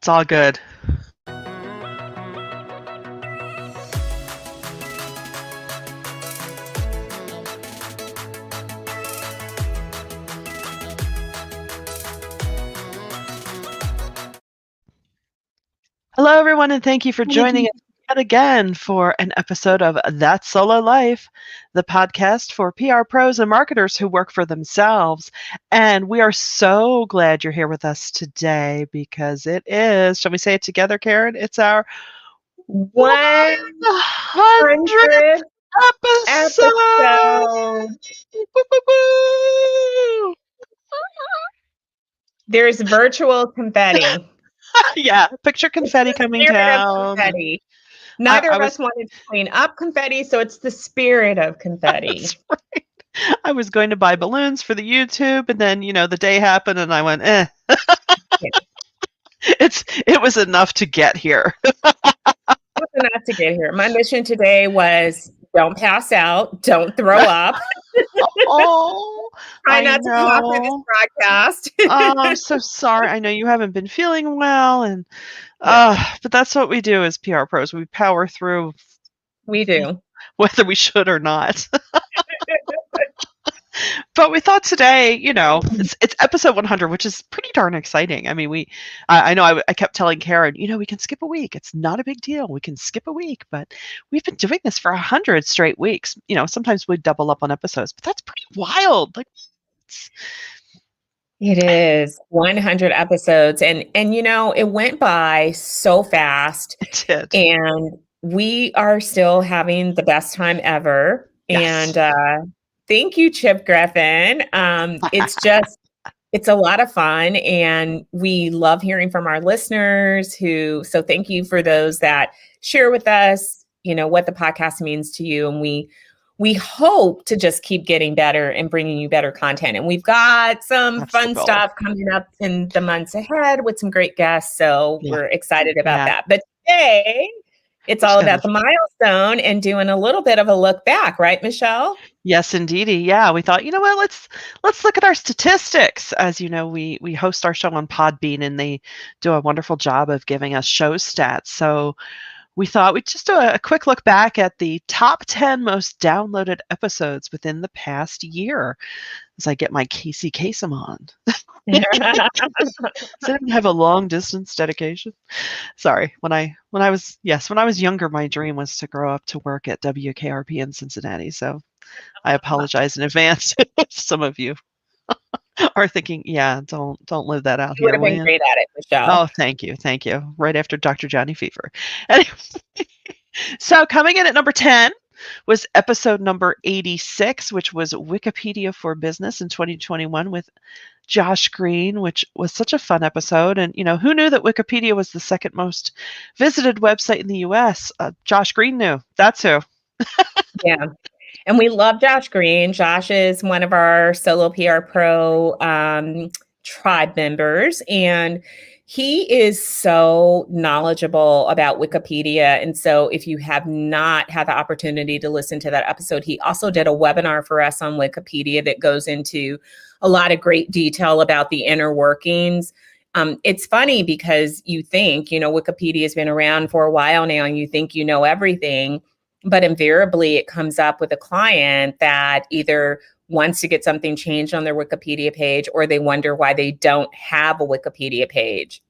It's all good. Hello, everyone, and thank you for joining us yet again for an episode of That's Solo Life, the podcast for PR pros and marketers who work for themselves. And we are so glad you're here with us today because it is, shall we say it together, Karen? It's our 100th episode. There's virtual confetti. Yeah, picture confetti coming down. Confetti. Neither of us wanted to clean up confetti, so it's the spirit of confetti. That's right. I was going to buy balloons for the YouTube, and then, the day happened, and I went, eh. It was enough to get here. It was enough to get here. My mission today was don't pass out, don't throw up. Oh, try not to come off this broadcast. Oh, I'm so sorry. I know you haven't been feeling well, and but that's what we do as PR pros. We power through. We do, whether we should or not. But we thought today, it's episode 100, which is pretty darn exciting. I mean, I know I kept telling Karen, we can skip a week. It's not a big deal. We can skip a week, but we've been doing this for 100 straight weeks. Sometimes we double up on episodes, but that's pretty wild. It is 100 episodes. And it went by so fast. It did. And we are still having the best time ever. Yes. And thank you, Chip Griffin. It's a lot of fun, and we love hearing from our listeners so thank you for those that share with us, what the podcast means to you. And we hope to just keep getting better and bringing you better content. And we've got some fun stuff coming up in the months ahead with some great guests. So we're excited about that. But today, it's all about the milestone and doing a little bit of a look back, right, Michelle? Yes, indeedy. Yeah, we thought, let's look at our statistics. As you know, we host our show on Podbean, and they do a wonderful job of giving us show stats. So we thought we'd just do a quick look back at the top 10 most downloaded episodes within the past year as I get my Casey Kasem on. So I didn't have a long distance dedication. Sorry. When I was younger, my dream was to grow up to work at WKRP in Cincinnati. So I apologize in advance if some of you are thinking, don't live that out you here. You would have been great at it, Michelle. Oh, thank you. Right after Dr. Johnny Fever. Anyway, so coming in at number 10 was episode number 86, which was Wikipedia for Business in 2021 with Josh Green, which was such a fun episode. And, who knew that Wikipedia was the second most visited website in the U.S.? Josh Green knew. That's who. Yeah. And we love Josh Green. Josh is one of our Solo PR Pro tribe members, and he is so knowledgeable about Wikipedia. And so if you have not had the opportunity to listen to that episode, he also did a webinar for us on Wikipedia that goes into a lot of great detail about the inner workings. It's funny because you think, Wikipedia has been around for a while now and you think you know everything, but invariably it comes up with a client that either wants to get something changed on their Wikipedia page, or they wonder why they don't have a Wikipedia page.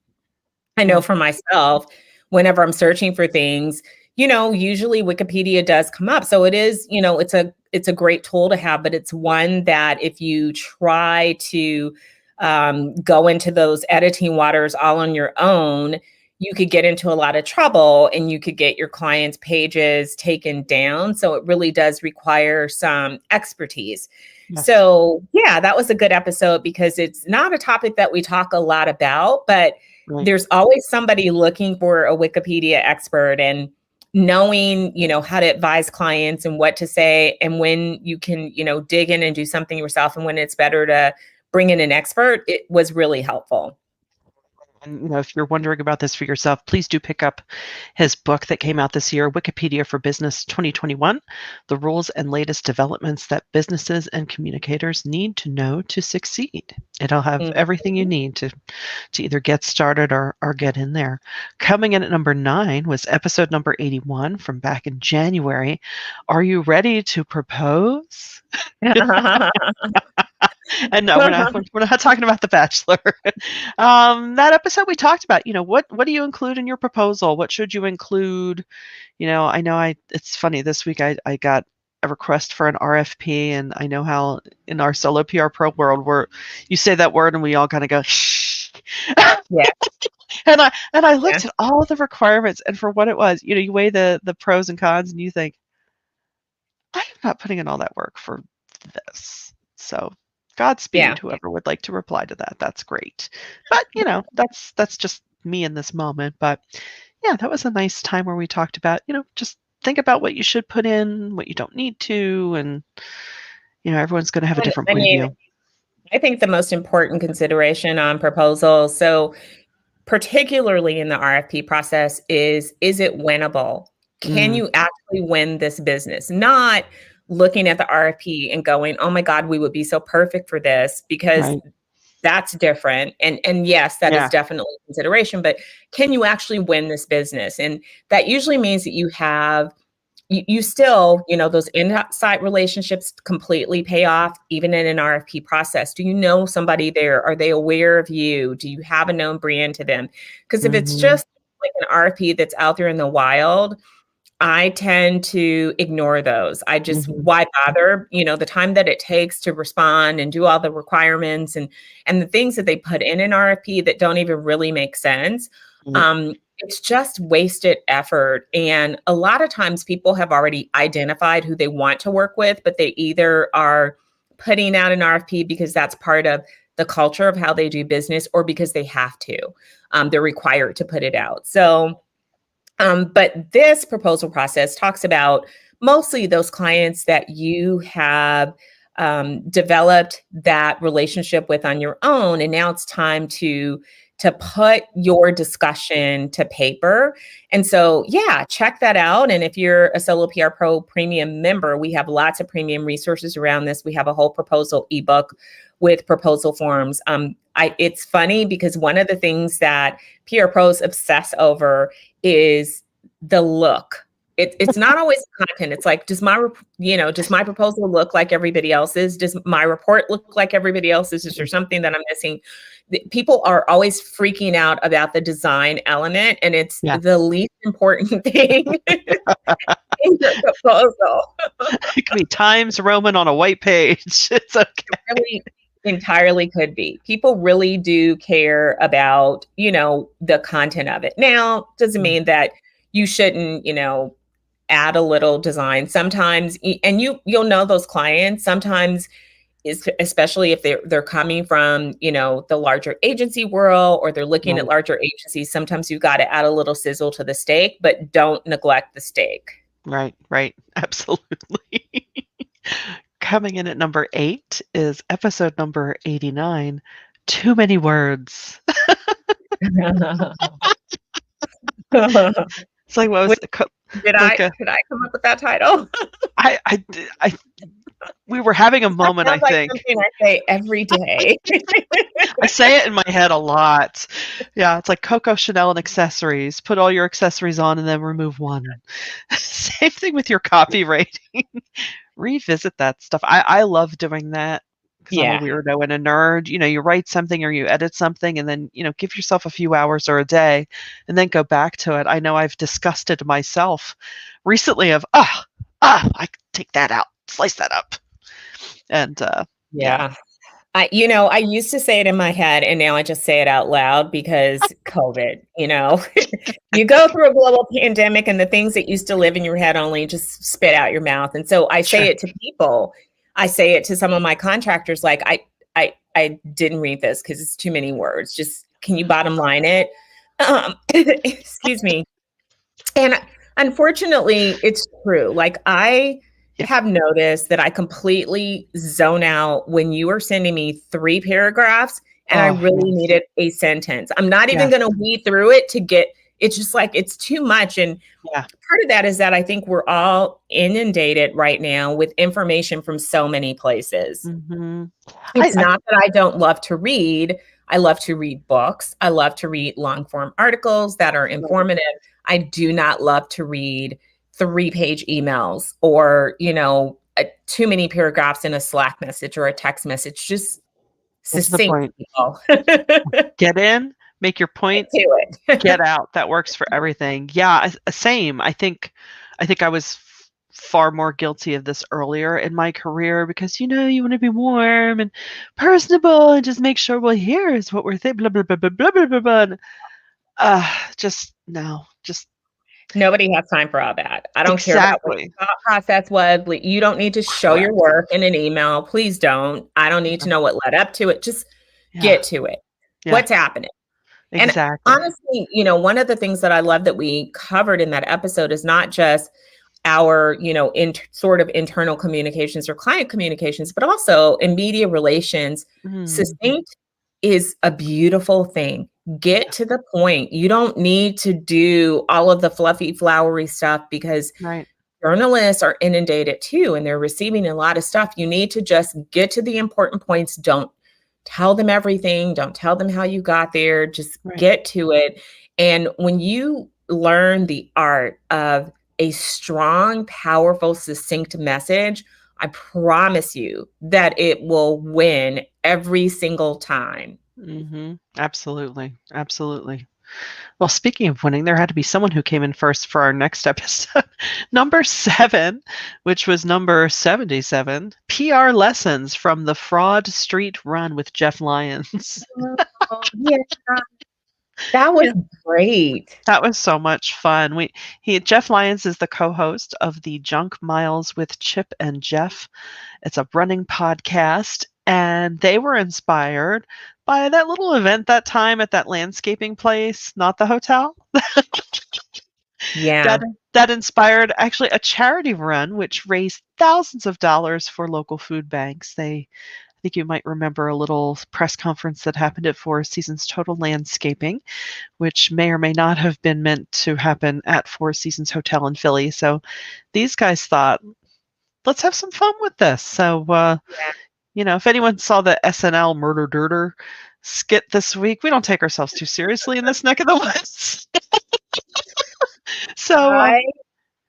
I know for myself, whenever I'm searching for things, usually Wikipedia does come up. So it is, it's a great tool to have, but it's one that if you try to go into those editing waters all on your own, you could get into a lot of trouble and you could get your clients' pages taken down. So it really does require some expertise. Yes. So that was a good episode because it's not a topic that we talk a lot about, but there's always somebody looking for a Wikipedia expert, and knowing, how to advise clients and what to say and when you can, dig in and do something yourself and when it's better to bring in an expert, it was really helpful. And, if you're wondering about this for yourself, please do pick up his book that came out this year, Wikipedia for Business 2021, The Rules and Latest Developments That Businesses and Communicators Need to Know to Succeed. It'll have everything you need to either get started or get in there. Coming in at number 9 was episode number 81 from back in January. Are you ready to propose? And no, we're not talking about The Bachelor. That episode we talked about, what do you include in your proposal? What should you include? I know it's funny, this week I got a request for an RFP, and I know how in our solo PR pro world where you say that word and we all kind of go shh. Yeah. And I looked at all the requirements, and for what it was, you weigh the pros and cons and you think, I am not putting in all that work for this. So Godspeed, whoever would like to reply to that. That's great. But, that's just me in this moment. But yeah, that was a nice time where we talked about, just think about what you should put in, what you don't need to. And, everyone's going to have a different point of view. I think the most important consideration on proposals, so particularly in the RFP process, is it winnable? Can you actually win this business? Not looking at the RFP and going, oh my God, we would be so perfect for this, because that's different. And yes, that is definitely a consideration, but can you actually win this business? And that usually means that you have, you still, those inside relationships completely pay off, even in an RFP process. Do you know somebody there? Are they aware of you? Do you have a known brand to them? Because if it's just like an RFP that's out there in the wild, I tend to ignore those. I just, why bother? The time that it takes to respond and do all the requirements and the things that they put in an RFP that don't even really make sense. It's just wasted effort. And a lot of times people have already identified who they want to work with, but they either are putting out an RFP because that's part of the culture of how they do business, or because they have to. They're required to put it out. So, but this proposal process talks about mostly those clients that you have developed that relationship with on your own. And now it's time to put your discussion to paper. And so, check that out. And if you're a Solo PR Pro premium member, we have lots of premium resources around this. We have a whole proposal ebook with proposal forms. It's funny because one of the things that PR pros obsess over is the look. It's not always content. It's like, does my proposal look like everybody else's? Does my report look like everybody else's? Is there something that I'm missing? People are always freaking out about the design element, and it's the least important thing in your proposal. It could be Times Roman on a white page. It's okay. It really entirely could be. People really do care about, the content of it. Now, doesn't mean that you shouldn't, add a little design sometimes, and you'll know those clients sometimes, especially if they're coming from, the larger agency world, or they're looking at larger agencies. Sometimes you've got to add a little sizzle to the steak, but don't neglect the steak. Right. Absolutely. Coming in at number 8 is episode number 89, Too Many Words. It's like, what was it? Did I come up with that title? We were having a moment, I think. Something I say every day. I say it in my head a lot. Yeah, it's like Coco Chanel and accessories. Put all your accessories on and then remove one. Same thing with your copywriting. Revisit that stuff. I love doing that because I'm a weirdo and a nerd. You write something or you edit something, and then, give yourself a few hours or a day and then go back to it. I know I've discussed it myself recently of, I take that out, slice that up. And I used to say it in my head, and now I just say it out loud because COVID, you go through a global pandemic, and the things that used to live in your head only just spit out your mouth. And so I say it to people. I say it to some of my contractors, like, I didn't read this because it's too many words. Just, can you bottom line it? Excuse me. And unfortunately, it's true. Like, I have noticed that I completely zone out when you are sending me 3 paragraphs and I Oh, really yes. needed a sentence. I'm not even Yes. going to weed through it to get, it's just like, it's too much. And Yeah. part of that is that I think we're all inundated right now with information from so many places. Mhm. It's I not that I don't love to read. I love to read books. I love to read long form articles that are Right. informative. I do not love to read 3-page emails or, too many paragraphs in a Slack message or a text message. Just Get to the succinct, point. people. Get Get in, make your point, to get it. out. That works for everything. Yeah, same. I think I was far more guilty of this earlier in my career because you want to be warm and personable and just make sure. Well, here's what we're thinking. Blah blah blah blah blah blah blah. Blah. And, just no, just Nobody has time for all that. I don't care about what exactly. your thought process was. You don't need to show your Correct. work in an email. Please don't. I don't need Yeah. to know what led up to it. Just Yeah. get to it. Yeah. What's happening? And Exactly. honestly, one of the things that I love that we covered in that episode is not just our, sort of internal communications or client communications, but also in media relations. Mhm. Succinct is a beautiful thing. Get Yeah. to the point. You don't need to do all of the fluffy, flowery stuff because Right. journalists are inundated too, and they're receiving a lot of stuff. You need to just get to the important points. Don't tell them everything. Don't tell them how you got there. Just Right. get to it. And when you learn the art of a strong, powerful, succinct message, I promise you that it will win every single time. Absolutely. Absolutely. Well, speaking of winning, there had to be someone who came in first for our next episode. Number 7, which was number 77, PR lessons from the Fraud Street Run with Jeff Lyons. Oh, yeah, that was Yeah. great. That was so much fun. Jeff Lyons is the co-host of the Junk Miles with Chip and Jeff. It's a running podcast, and they were inspired by that little event that time at that landscaping place, not the hotel. Yeah. That that inspired actually a charity run which raised thousands of dollars for local food banks. I think you might remember a little press conference that happened at Four Seasons Total Landscaping, which may or may not have been meant to happen at Four Seasons Hotel in Philly. So these guys thought, let's have some fun with this. So, if anyone saw the SNL Murder Dirter skit this week, we don't take ourselves too seriously in this neck of the woods. So, I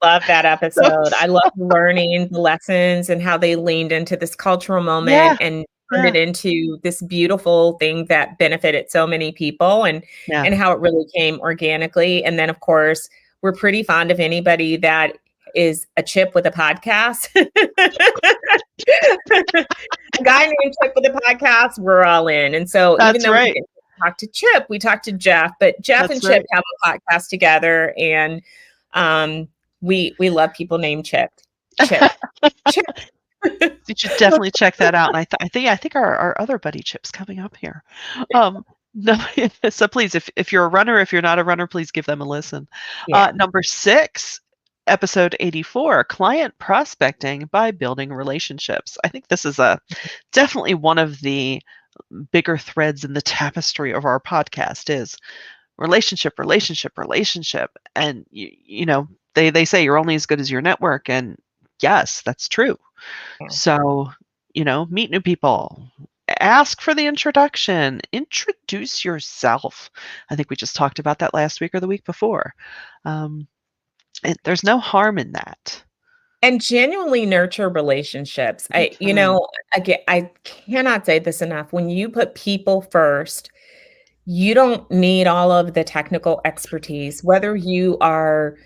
love that so, episode. I love learning the lessons and how they leaned into this cultural yeah, moment and turned yeah, it into this beautiful thing that benefited so many people yeah. and how it really came organically. And then of course, we're pretty fond of anybody that is a chip with a podcast. A guy named Chip with a podcast, we're all in. And so even That's though we right. didn't talk to Chip, we talked to Jeff, but Jeff and That's Chip right. have a podcast together and um we love people named Chip. Chip. Chip. You should definitely check that out, and I think our other buddy Chip's coming up here. No, so please, if you're a runner, if you're not a runner, please give them a listen. Yeah. Number 6, episode 84, client prospecting by building relationships. I think this is definitely one of the bigger threads in the tapestry of our podcast is relationship, relationship, relationship. And they say you're only as good as your network, and yes, that's true. Yeah. So, meet new people, ask for the introduction, introduce yourself. I think we just talked about that last week or the week before. There's no harm in that. And genuinely nurture relationships. That's right. Again, I cannot say this enough. When you put people first, you don't need all of the technical expertise, whether you are,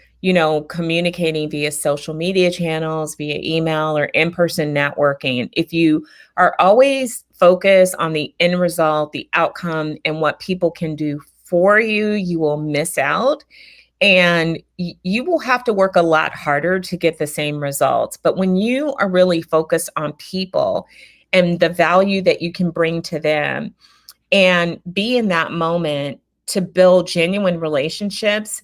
communicating via social media channels, via email or in-person networking. If you are always focused on the end result, the outcome, and what people can do for you, you will miss out. And you will have to work a lot harder to get the same results. But when you are really focused on people and the value that you can bring to them, and be in that moment to build genuine relationships,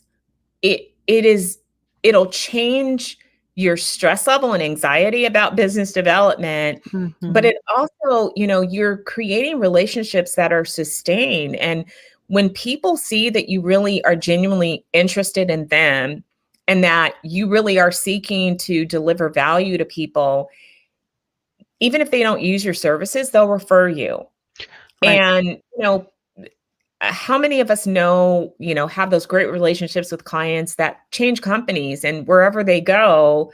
it'll change your stress level and anxiety about business development, but Mhm. it also, you're creating relationships that are sustained. And when people see that you really are genuinely interested in them and that you really are seeking to deliver value to people, even if they don't use your services, they'll refer you. Right. And, how many of us have those great relationships with clients that change companies, and wherever they go,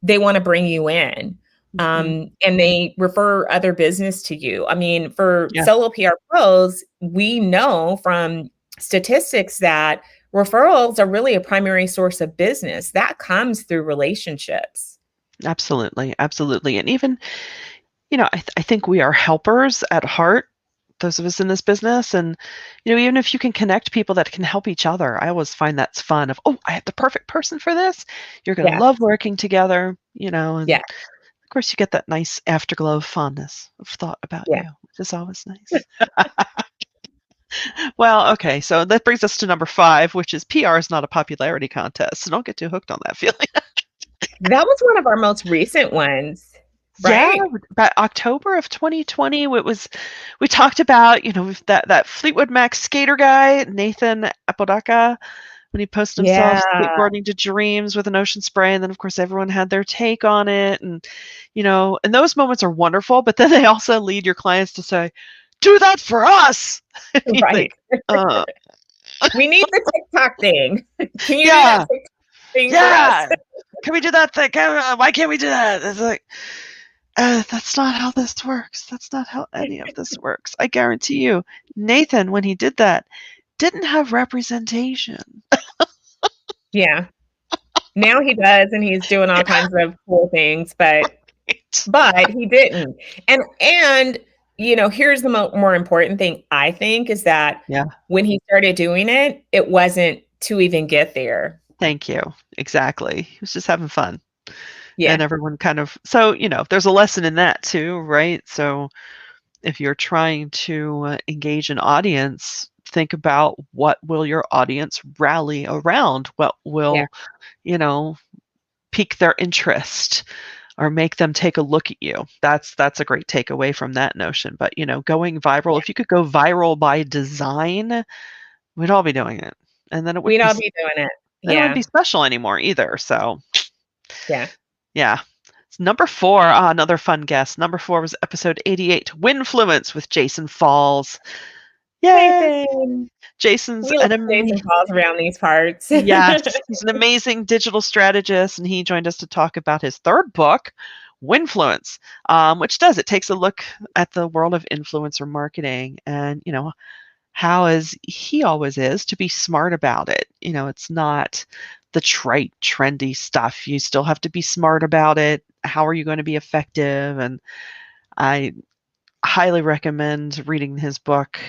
they want to bring you in, Mhm. and they refer other business to you. I mean, for Yeah, solo PR pros, we know from statistics that referrals are really a primary source of business that comes through relationships. absolutely, absolutely, and even, I think we are helpers at heart, those of us in this business, and, even if you can connect people that can help each other, I always find that's fun of, "Oh, I have the perfect person for this. You're gonna Yes. love working together," and Yeah. of course you get that nice afterglow of fondness of thought about Yeah. you, which is always nice. Well, okay, so that brings us to number 5, which is PR is not a popularity contest, so don't get too hooked on that feeling. That was one of our most recent ones, Yeah, right? about October of 2020, we talked about, that Fleetwood Mac skater guy, Nathan Apodaca, when he posted himself Yeah. skateboarding to Dreams with an ocean spray, and then, of course, everyone had their take on it, and those moments are wonderful, but then they also lead your clients to say, "Do that for us!" And you Right. think, "Uh, We need the TikTok thing. Can you do that yeah, TikTok thing for us? yeah, can we do that thing? Why can't we do that?" It's like, that's not how this works. That's not how any of this works. I guarantee you, Nathan, when he did that, didn't have representation. Yeah. Now he does, and he's doing all Yeah, kinds of cool things, but right. he didn't. And here's the more important thing, I think, is that Yeah, when he started doing it, it wasn't to even get there. thank you. Exactly. He was just having fun. And Yeah. everyone kind of so, there's a lesson in that too, right? So if you're trying to engage an audience, think about what will your audience rally around? What Yeah. will, you know, pique their interest or make them take a look at you. That's a great takeaway from that notion. But, going viral, if you could go viral by design, we'd all be doing it. And then We'd all be doing it. it wouldn't be Yeah. special anymore either. So, Yeah. yeah. Number 4, another fun guest. Number 4 was episode 88, Winfluence with Jason Falls. Yay! Nathan. Jason's We love an Jason Falls around these parts. yes, he's an amazing digital strategist, and he joined us to talk about his third book, Winfluence, which it takes a look at the world of influencer marketing and, how, as he always is, to be smart about it. It's not the trite, trendy stuff. You still have to be smart about it. How are you going to be effective? And I highly recommend reading his book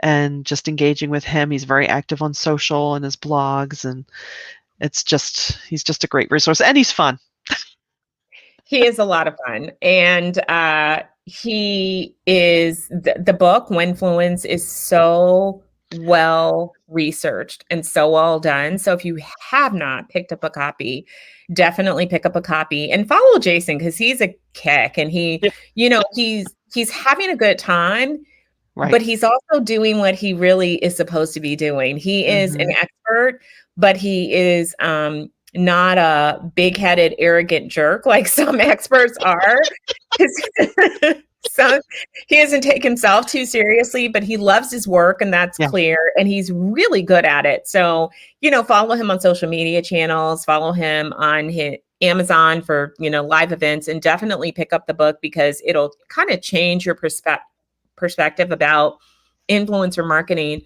and just engaging with him. He's very active on social and his blogs, and he's just a great resource, and he's fun. He is a lot of fun. And he is the book, Winfluence, is so well researched and so well done. So if you have not picked up a copy, definitely pick up a copy and follow Jason, because he's a kick, and Yeah. he's having a good time, Right. but he's also doing what he really is supposed to be doing. He is an Mhm. expert, but he is not a big-headed, arrogant jerk like some experts are. So he doesn't take himself too seriously, but he loves his work, and that's Yeah. clear. And he's really good at it. So, follow him on social media channels, follow him on his Amazon for, live events, and definitely pick up the book, because it'll kind of change your perspective about influencer marketing.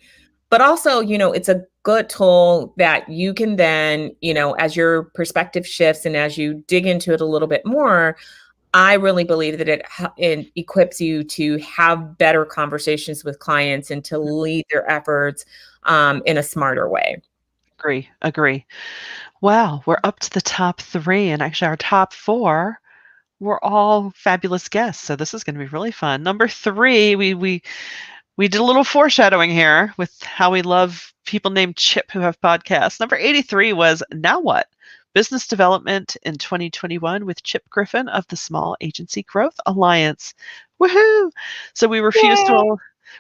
But also, it's a good tool that you can then, as your perspective shifts and as you dig into it a little bit more, I really believe that it equips you to have better conversations with clients and to lead their efforts in a smarter way. Agree, agree. Wow, we're up to the top 3, and actually our top 4 were all fabulous guests, so this is gonna be really fun. Number 3, we did a little foreshadowing here with how we love people named Chip who have podcasts. Number 83 was Now What? business development in 2021 with Chip Griffin of the Small Agency Growth Alliance. Woohoo! So Yay!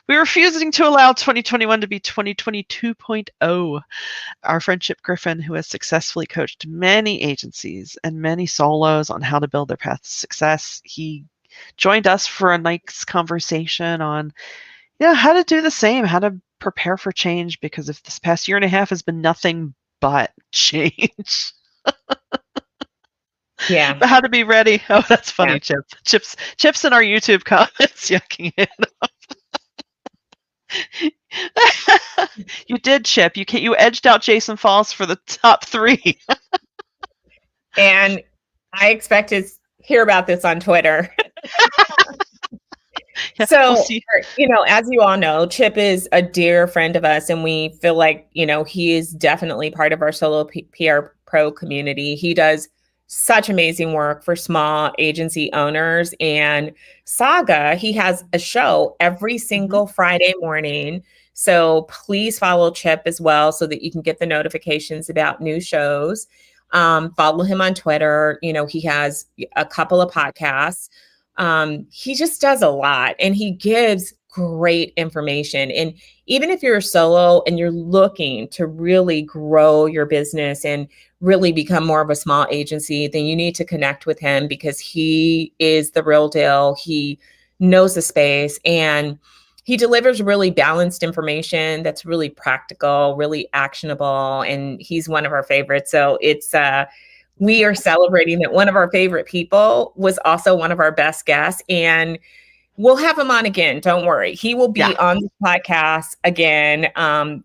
we're refusing to allow 2021 to be 2022.0. Our friend Chip Griffin, who has successfully coached many agencies and many solos on how to build their path to success, he joined us for a nice conversation on how to do the same, how to prepare for change, because if this past year and a half has been nothing but change. Yeah. But how to be ready. Oh, that's Yeah. funny, Chip. Chips in our YouTube comments yucking it. You did, Chip. You edged out Jason Falls for the top 3. And I expect to hear about this on Twitter. Yeah, we'll So, see. as you all know, Chip is a dear friend of us, and we feel like, he is definitely part of our solo PR pro community. He does such amazing work for small agency owners. And Saga, he has a show every single Friday morning. So please follow Chip as well so that you can get the notifications about new shows. Follow him on Twitter. He has a couple of podcasts. He just does a lot, and he gives great information. And even if you're a solo and you're looking to really grow your business and really become more of a small agency, then you need to connect with him because he is the real deal. He knows the space, and he delivers really balanced information that's really practical, really actionable, and he's one of our favorites. So we are celebrating that one of our favorite people was also one of our best guests, and we'll have him on again. Don't worry. He will be on the podcast again.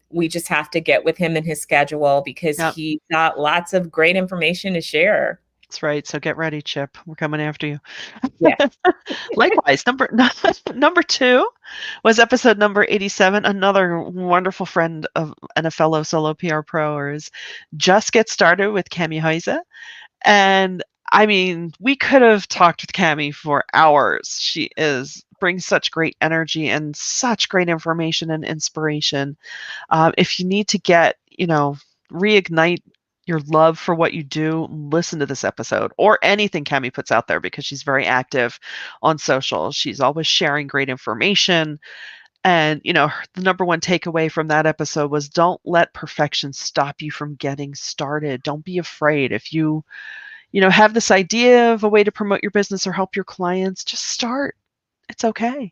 We just have to get with him in his schedule because he's got lots of great information to share. That's right. So get ready, Chip. We're coming after you. Yeah. Likewise, number 2 was episode number 87. Another wonderful friend and a fellow solo PR pro is Just Get Started with Cami Heise. And I mean, we could have talked with Cami for hours. She brings such great energy and such great information and inspiration. If you need to reignite your love for what you do, listen to this episode or anything Cami puts out there because she's very active on social. She's always sharing great information. And, the number one takeaway from that episode was don't let perfection stop you from getting started. Don't be afraid. If you have this idea of a way to promote your business or help your clients, just start. It's okay.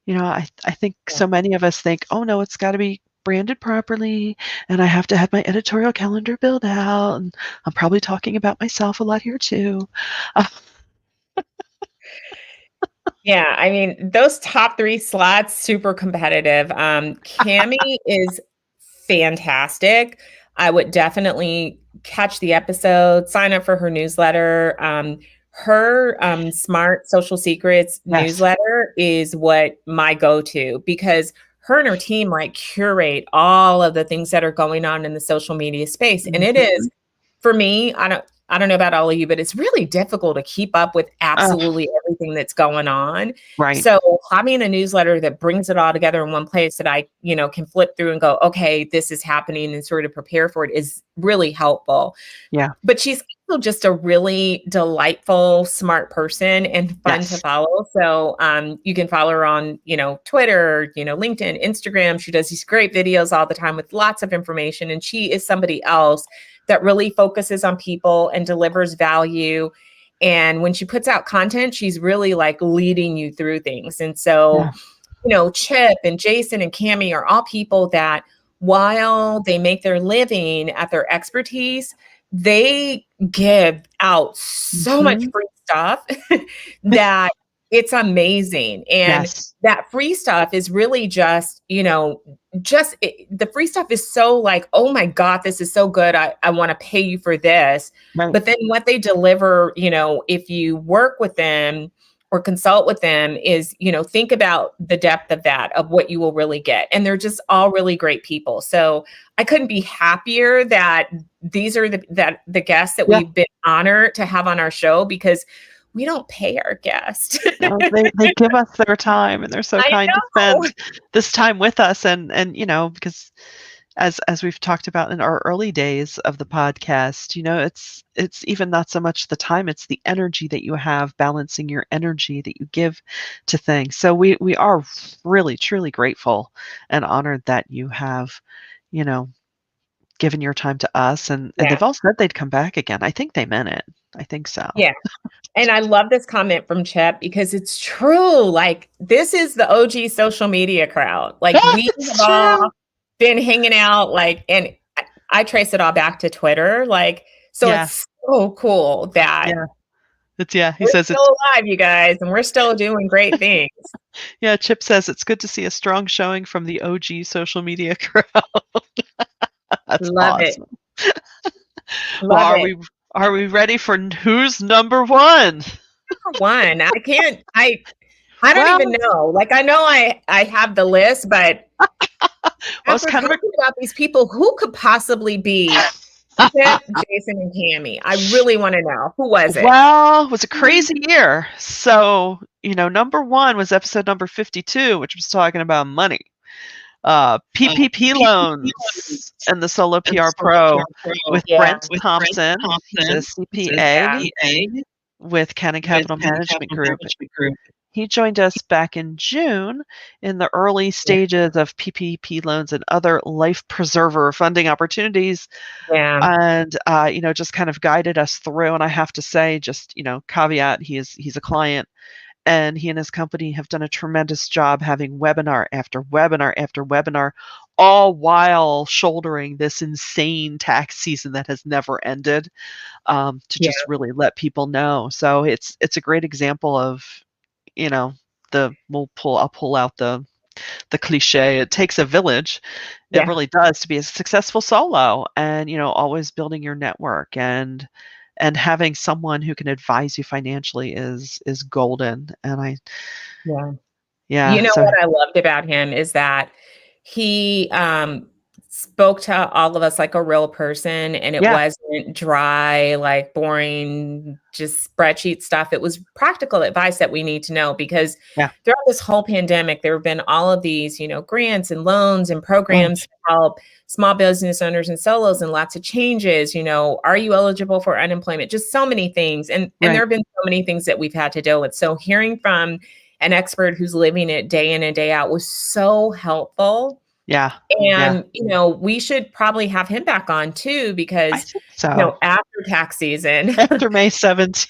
I think so many of us think, oh no, it's got to be branded properly and I have to have my editorial calendar built out. And I'm probably talking about myself a lot here too. Yeah, I mean, those top 3 slots, super competitive. Cami is fantastic. I would definitely catch the episode, sign up for her newsletter. Her Smart Social Secrets newsletter is what my go-to because her and her team curate all of the things that are going on in the social media space. And it is, for me, I don't know about all of you, but it's really difficult to keep up with absolutely everything that's going on. Right. So having a newsletter that brings it all together in one place that I, can flip through and go, okay, this is happening and sort of prepare for it is really helpful. Yeah. But she's also just a really delightful, smart person and fun to follow. So you can follow her on, Twitter, LinkedIn, Instagram. She does these great videos all the time with lots of information. And she is somebody else that really focuses on people and delivers value. And when she puts out content, she's really leading you through things. And so, Chip and Jason and Cami are all people that while they make their living at their expertise, they give out so much free stuff that it's amazing. And that free stuff is really just, the free stuff is so oh my God, this is so good. I want to pay you for this. Right. But then what they deliver, if you work with them or consult with them is, think about the depth of that, of what you will really get. And they're just all really great people. So I couldn't be happier that these are the guests that we've been honored to have on our show because we don't pay our guests. No, they give us their time and they're so kind to spend this time with us. And, because as we've talked about in our early days of the podcast, it's even not so much the time, it's the energy that you have, balancing your energy that you give to things. So we are really truly grateful and honored that you have, you know, given your time to us, and Yeah. they've all said they'd come back again. I think they meant it. I think so. Yeah. And I love this comment from Chip because it's true. Like, this is the OG social media crowd. Like, Yeah, we it's have all true. been hanging out, like, and I trace it all back to Twitter. Like, so Yeah. it's so cool that Yeah. Yeah, he we're says still alive, you guys, and we're still doing great things. yeah, Chip says it's good to see a strong showing from the OG social media crowd. That's Love it. awesome. Well, Love it. are we ready for who's number one? For one, I don't Well, even know. Like, I know I have the list, but it's after kind of talking about these people, who could possibly be a Pip, Jason, and Tammy? I really want to know. Who was it? well, it was a crazy year. So, number one was episode number 52, which was talking about money. PPP loans and the Solo PR Pro with Yeah. Brent Thompson. He's a CPA with Cannon Capital Management Group. He joined us back in June in the early stages of PPP loans and other life preserver funding opportunities, Yeah. and just kind of guided us through. And I have to say, just caveat, he's a client, and he and his company have done a tremendous job having webinar after webinar after webinar, all while shouldering this insane tax season that has never ended, to Yeah. just really let people know. So it's a great example of, I'll pull out the cliche. It takes a village. It Yeah. really does, to be a successful solo, and always building your network, and having someone who can advise you financially is golden. And Yeah. You yeah, know so what I loved about him is that he spoke to all of us like a real person, and it yeah, wasn't dry, like boring, just spreadsheet stuff. It was practical advice that we need to know because yeah. throughout this whole pandemic, there have been all of these, grants and loans and Oh, programs to help small business owners and solos and lots of changes. Are you eligible for unemployment? Just so many things. And there right. have been so many things that we've had to deal with. So hearing from an expert who's living it day in and day out was so helpful. Yeah, yeah. And, we should probably have him back on too, I because, think so. after tax season, After May 17th,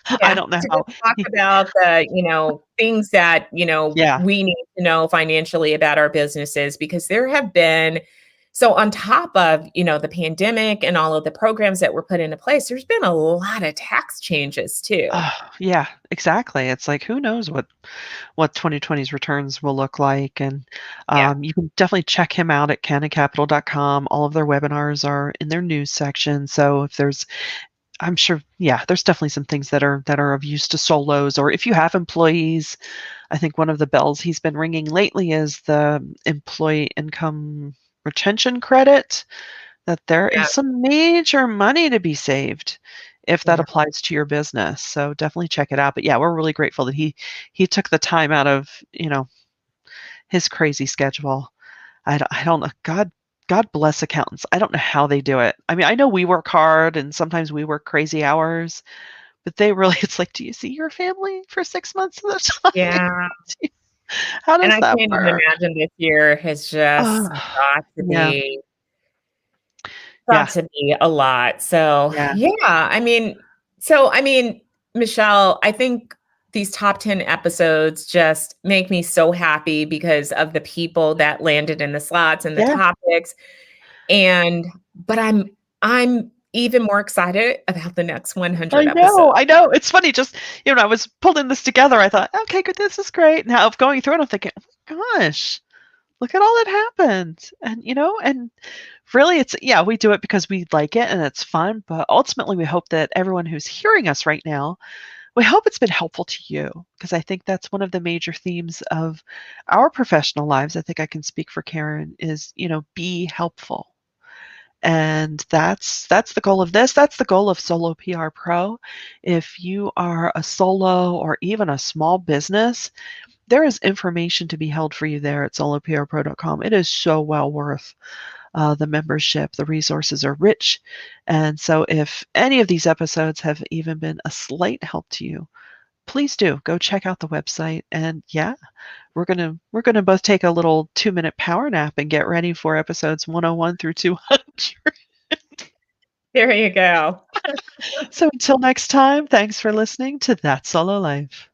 I yeah, don't know to how. just talk about the, things that, Yeah, we need to know financially about our businesses, because there have been, so on top of, the pandemic and all of the programs that were put into place, there's been a lot of tax changes too. yeah, exactly. It's like, who knows what 2020's returns will look like. And Yeah. you can definitely check him out at canoncapital.com. All of their webinars are in their news section. So if there's, I'm sure, yeah, there's definitely some things that are of use to solos, or if you have employees. I think one of the bells he's been ringing lately is the employee income retention credit, that there Yeah. is some major money to be saved if that Yeah. applies to your business. So definitely check it out. But yeah, we're really grateful that he took the time out of, his crazy schedule. I don't know. God bless accountants. I don't know how they do it. I mean, I know we work hard and sometimes we work crazy hours, but they really, it's like, do you see your family for 6 months of the time? Yeah. How And does I that can't even work? imagine this year has just Oh, got to yeah, be got yeah, to be a lot. So, yeah, yeah, I mean, Michelle, I think these top 10 episodes just make me so happy because of the people that landed in the slots and the yeah. topics. But I'm even more excited about the next 100 I episodes. know, I know. It's funny, just, I was pulling this together. I thought, okay, good, this is great. Now, of going through it, I'm thinking, oh my gosh, look at all that happened. And really, yeah, we do it because we like it and it's fun. But ultimately, we hope that everyone who's hearing us right now, we hope it's been helpful to you, because I think that's one of the major themes of our professional lives. I think I can speak for Karen, is, be helpful. And that's the goal of this. That's the goal of Solo PR Pro. If you are a solo or even a small business, there is information to be held for you there at soloprpro.com. It is so well worth the membership. The resources are rich. And so if any of these episodes have even been a slight help to you, please do go check out the website. And yeah, we're gonna both take a little 2-minute power nap and get ready for episodes 101 through 200. There you go. So until next time, thanks for listening to That Solo Life.